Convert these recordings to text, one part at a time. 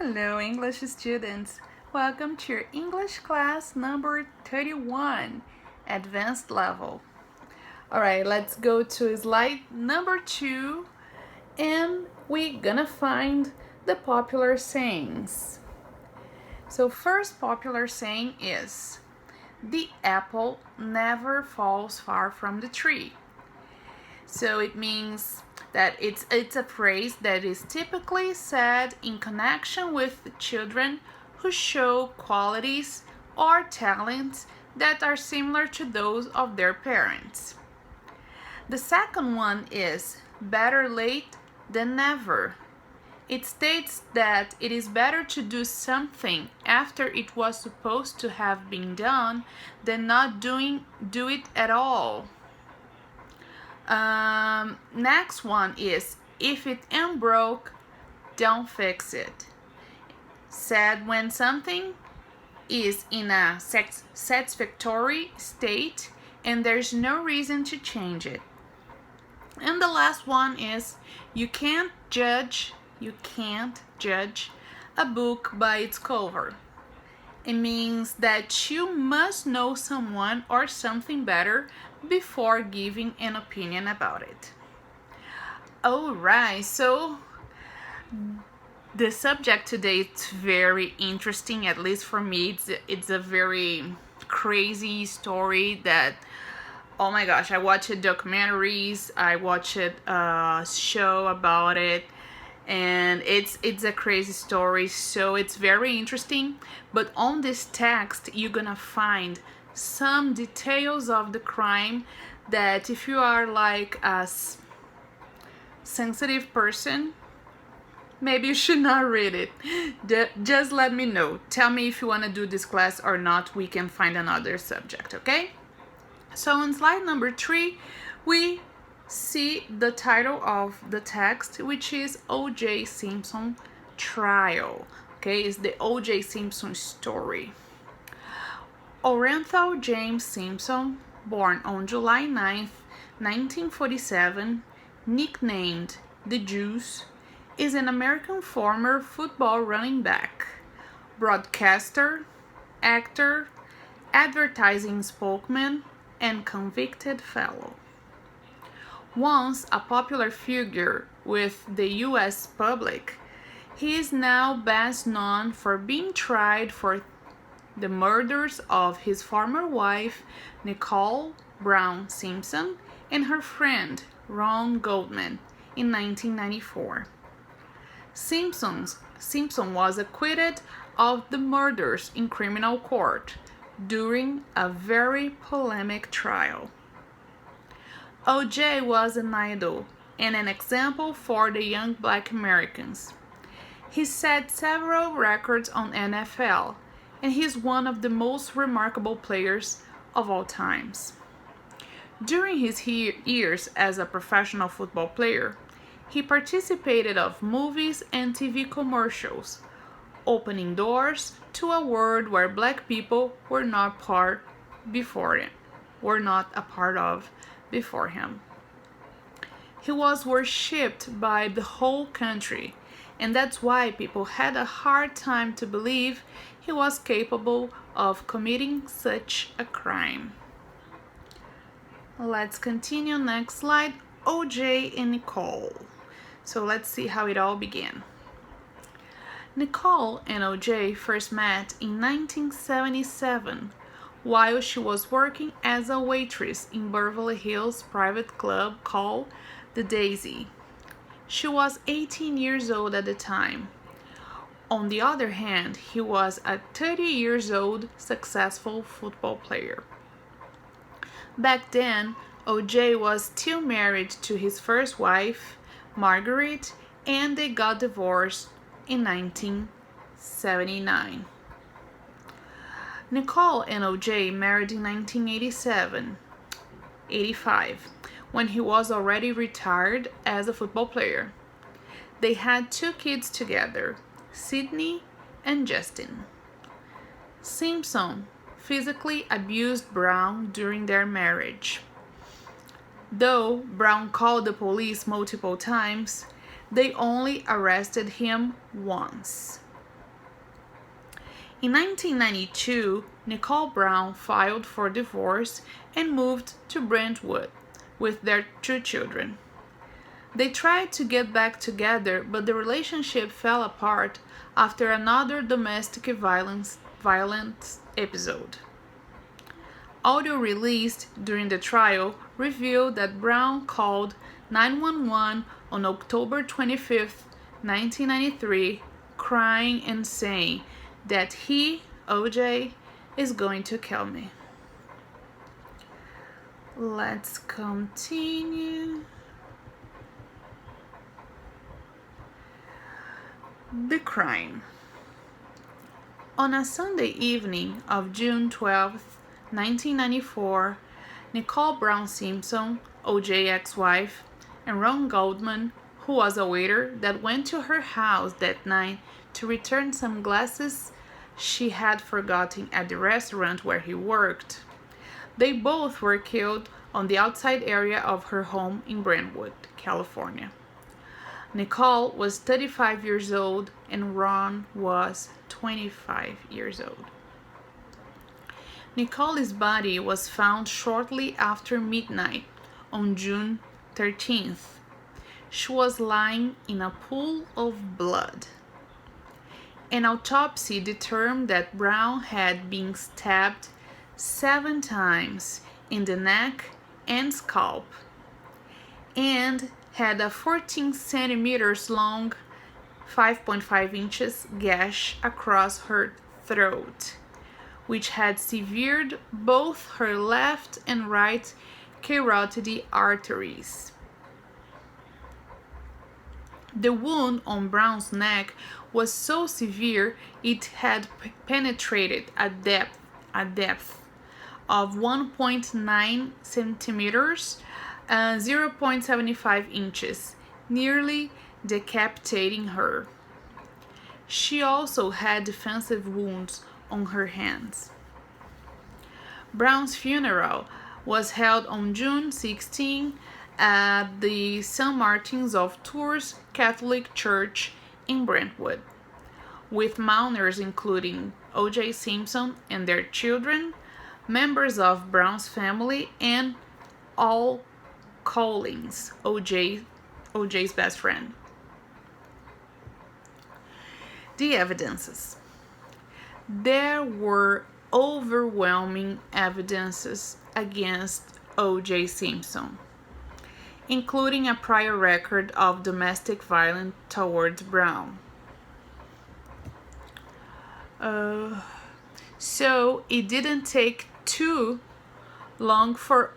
Hello, English students. Welcome to your English class number 31, advanced level. All right, let's go to slide number 2 and we're gonna find the popular sayings. So, first popular saying is the apple never falls far from the tree. So it means that it's a phrase that is typically said in connection with children who show qualities or talents that are similar to those of their parents. The second one is better late than never. It states that it is better to do something after it was supposed to have been done than not do it at all. Next one is if it ain't broke, don't fix it. Said when something is in a satisfactory state and there's no reason to change it. And the last one is you can't judge a book by its cover. It means that you must know someone or something better before giving an opinion about it. Alright, so the subject today is very interesting, at least for me. It's a very crazy story that, oh my gosh, I watched documentaries, I watched a show about it, and it's a crazy story, so it's very interesting. But on this text you're gonna find some details of the crime that if you are like a sensitive person, maybe you should not read it. Just let me know. Tell me if you want to do this class or not. We can find another subject, okay? So on slide number 3, we see the title of the text, which is O.J. Simpson trial. Okay, it's the O.J. Simpson story. Orenthal James Simpson, born on July 9th, 1947, nicknamed the Juice, is an American former football running back, broadcaster, actor, advertising spokesman, and convicted felon. Once a popular figure with the U.S. public, he is now best known for being tried for the murders of his former wife, Nicole Brown Simpson, and her friend, Ron Goldman, in 1994. Simpson was acquitted of the murders in criminal court during a very polemic trial. O.J. was an idol and an example for the young black Americans. He set several records on NFL, and he's one of the most remarkable players of all times. During his years as a professional football player, he participated of movies and TV commercials, opening doors to a world where black people were not a part of before him. He was worshipped by the whole country, and that's why people had a hard time to believe he was capable of committing such a crime. Let's continue. Next slide. O.J. and Nicole. So let's see how it all began. Nicole and O.J. first met in 1977 while she was working as a waitress in Beverly Hills private club called the Daisy. She was 18 years old at the time. On the other hand, he was a 30 years old successful football player. Back then, O.J. was still married to his first wife, Margaret, and they got divorced in 1979. Nicole and O.J. married in 1985, when he was already retired as a football player. They had 2 kids together, Sydney and Justin. Simpson physically abused Brown during their marriage. Though Brown called the police multiple times, they only arrested him once. In 1992, Nicole Brown filed for divorce and moved to Brentwood with their 2 children. They tried to get back together, but the relationship fell apart after another domestic violence episode. Audio released during the trial revealed that Brown called 911 on October 25, 1993, crying and saying that he, O.J., is going to kill me. Let's continue. The crime. On a Sunday evening of June 12, 1994, Nicole Brown Simpson, O.J. ex-wife, and Ron Goldman, who was a waiter that went to her house that night to return some glasses she had forgotten at the restaurant where he worked. They both were killed on the outside area of her home in Brentwood, California. Nicole was 35 years old and Ron was 25 years old. Nicole's body was found shortly after midnight on June 13th. She was lying in a pool of blood. An autopsy determined that Brown had been stabbed 7 times in the neck and scalp and had a 14 centimeters long, 5.5 inches gash across her throat, which had severed both her left and right carotid arteries. The wound on Brown's neck was so severe it had penetrated a depth of 1.9 centimeters, 0.75 inches, nearly decapitating her. She also had defensive wounds on her hands. Brown's funeral was held on June 16 at the St. Martin's of Tours Catholic Church in Brentwood, with mourners including O.J. Simpson and their children, members of Brown's family, and Al Collins, O.J.'s best friend. The evidences. There were overwhelming evidences against O.J. Simpson, including a prior record of domestic violence towards Brown. So it didn't take too long for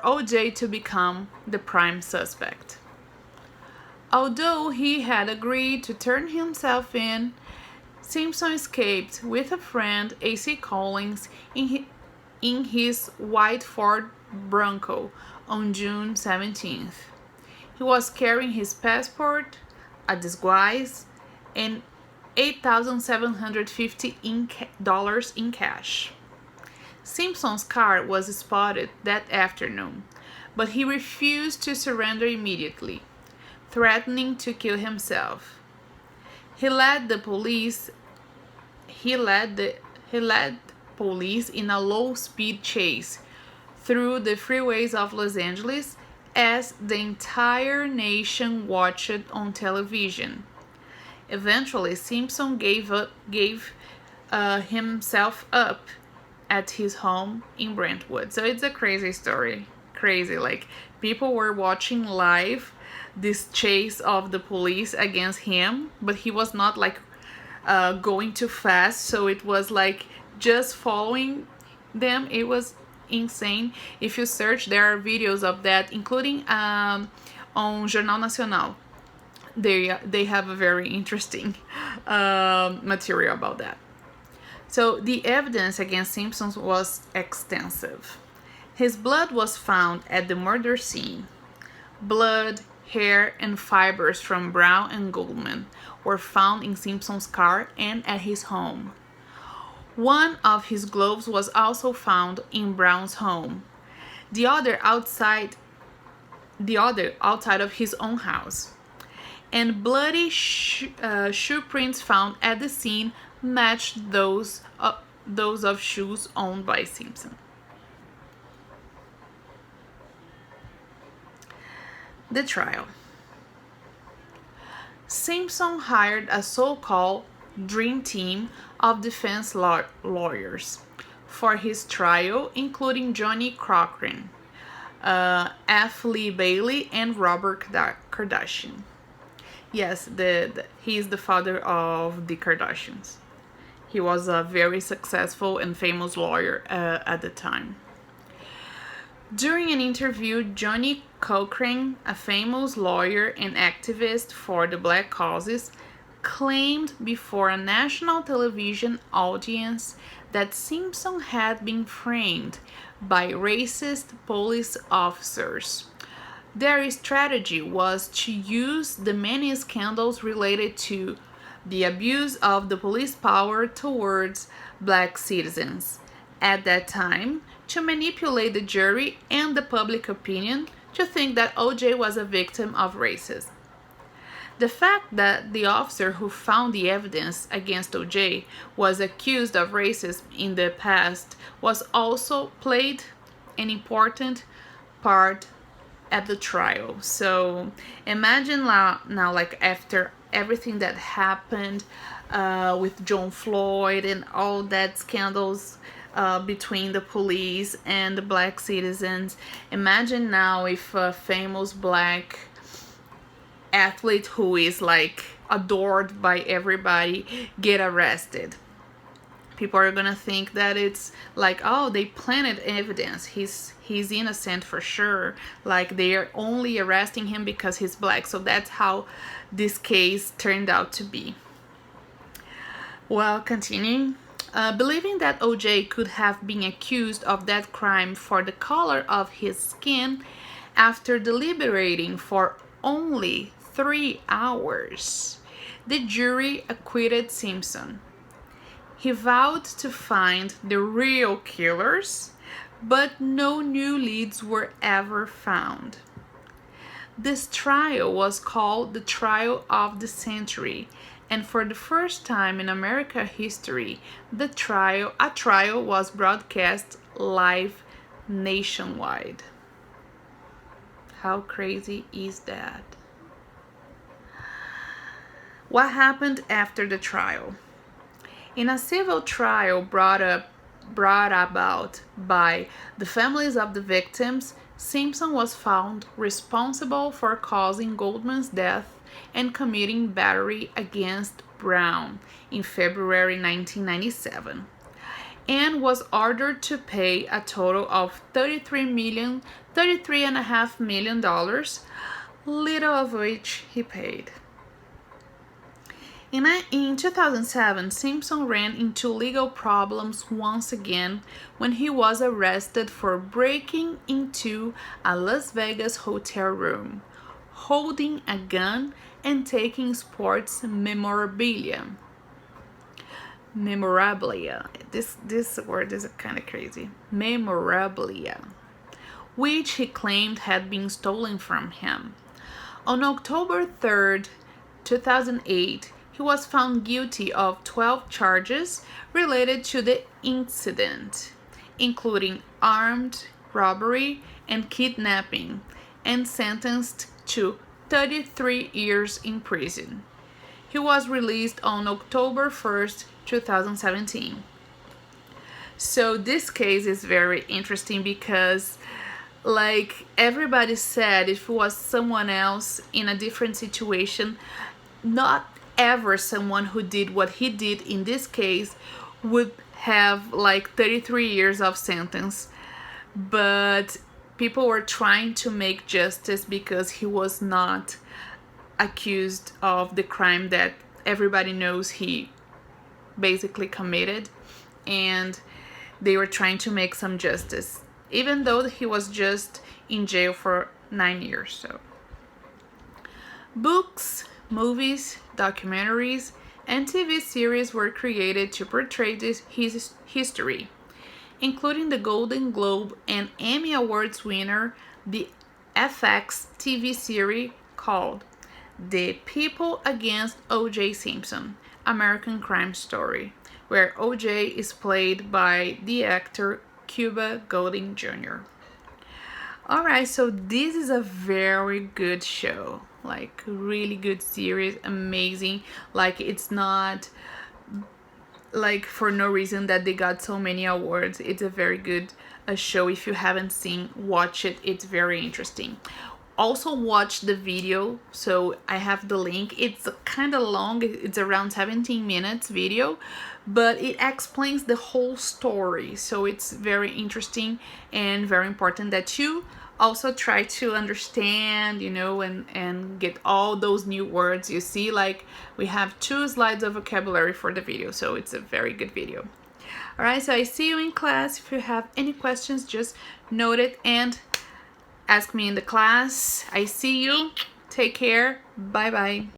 O.J. to become the prime suspect. Although he had agreed to turn himself in, Simpson escaped with a friend, A.C. Collins, in his white Ford Bronco on June 17th. He was carrying his passport, a disguise, and $8,750 in cash. Simpson's car was spotted that afternoon, but he refused to surrender immediately, threatening to kill himself. He led police in a low-speed chase through the freeways of Los Angeles as the entire nation watched on television. Eventually, Simpson gave himself up at his home in Brentwood. So it's a crazy story. Crazy. Like, people were watching live this chase of the police against him, but he was not like going too fast, so it was like just following them. It was insane. If you search, there are videos of that, including on Jornal Nacional. They have a very interesting material about that. So the evidence against Simpson was extensive. His blood was found at the murder scene. Blood, hair, and fibers from Brown and Goldman were found in Simpson's car and at his home. One of his gloves was also found in Brown's home. The other outside of his own house. and bloody shoe prints found at the scene matched those of shoes owned by Simpson. The trial. Simpson hired a so-called dream team of defense lawyers for his trial, including Johnny Cochran, F. Lee Bailey, and Robert Kardashian. Yes, he is the father of the Kardashians. He was a very successful and famous lawyer at the time. During an interview, Johnny Cochran, a famous lawyer and activist for the black causes, claimed before a national television audience that Simpson had been framed by racist police officers. Their strategy was to use the many scandals related to the abuse of the police power towards black citizens at that time to manipulate the jury and the public opinion to think that O.J. was a victim of racism. The fact that the officer who found the evidence against O.J. was accused of racism in the past was also played an important part at the trial. So imagine now like after everything that happened with John Floyd and all that scandals between the police and the black citizens. Imagine now if a famous black athlete who is like adored by everybody get arrested. People are gonna think that it's like, oh, they planted evidence. He's innocent for sure. Like they are only arresting him because he's black. So that's how this case turned out to be. Well, continuing. Believing that O.J. could have been accused of that crime for the color of his skin, after deliberating for only 3 hours, the jury acquitted Simpson. He vowed to find the real killers, but no new leads were ever found. This trial was called the trial of the century, and for the first time in American history, a trial was broadcast live nationwide. How crazy is that? What happened after the trial? In a civil trial brought about by the families of the victims, Simpson was found responsible for causing Goldman's death and committing battery against Brown in February 1997, and was ordered to pay a total of $33.5 million, little of which he paid. In 2007, Simpson ran into legal problems once again when he was arrested for breaking into a Las Vegas hotel room, holding a gun, and taking sports memorabilia. This word is kind of crazy. Memorabilia, which he claimed had been stolen from him. On October 3rd, 2008, he was found guilty of 12 charges related to the incident, including armed robbery and kidnapping, and sentenced to 33 years in prison. He was released on October 1st, 2017. So this case is very interesting because, like everybody said, if it was someone else in a different situation, not ever someone who did what he did in this case would have like 33 years of sentence. But people were trying to make justice because he was not accused of the crime that everybody knows he basically committed, and they were trying to make some justice even though he was just in jail for 9 years. So books, movies, documentaries, and TV series were created to portray his history, including the Golden Globe and Emmy Awards winner, the FX TV series called The People Against O.J Simpson, American Crime Story, where O.J is played by the actor Cuba Gooding Jr. Alright, so this is a very good show, like really good series, amazing. Like it's not like for no reason that they got so many awards. It's a very good show. If you haven't seen, watch it. It's very interesting. Also watch the video, so I have the link. It's kind of long, it's around 17 minutes video, but it explains the whole story, so it's very interesting and very important that you also try to understand, you know, and get all those new words. You see, like we have 2 slides of vocabulary for the video, so it's a very good video. Alright, so I see you in class. If you have any questions, just note it and ask me in the class. I see you. Take care. Bye bye.